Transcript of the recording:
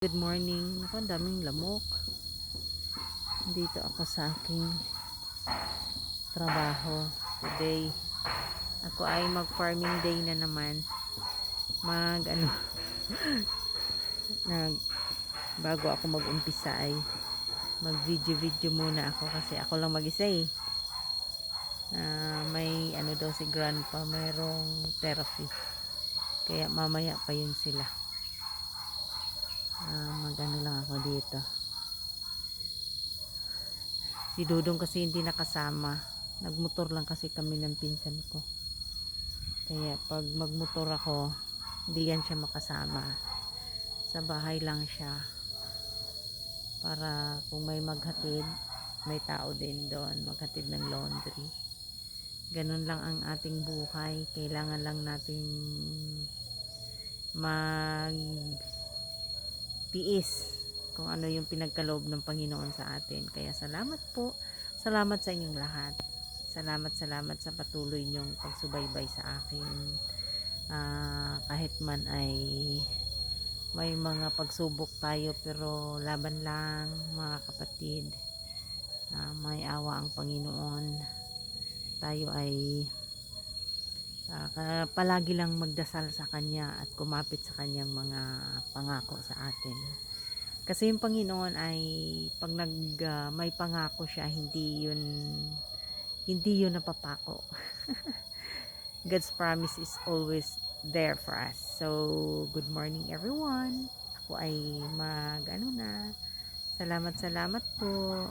Good morning. Naku, ang daming lamok. Dito ako sa aking trabaho today. Ako ay mag-farming day na naman. Nag bago ako mag-umpisa ay mag-video muna ako kasi ako lang mag-isa eh. May daw si grandpa, mayroong therapy. Kaya mamaya pa yun sila. Lang ako dito. Si Dudong kasi hindi nakasama. Nagmotor lang kasi kami ng pinsan ko. Kaya pag magmotor ako, hindi yan siya makasama. Sa bahay lang siya. Para kung may maghatid, may tao din doon maghatid ng laundry. Ganun lang ang ating buhay. Kailangan lang nating magtiis kung ano yung pinagkaloob ng Panginoon sa atin. Kaya salamat po. Salamat sa inyong lahat. Salamat sa patuloy niyong pagsubaybay sa akin. Kahit man ay may mga pagsubok tayo, pero laban lang mga kapatid. May awa ang Panginoon. Tayo ay palagi lang magdasal sa Kanya at kumapit sa Kanyang mga pangako sa atin. Kasi yung Panginoon ay pag may pangako siya, hindi yun napapako. God's promise is always there for us. So, good morning everyone. Ako ay salamat po.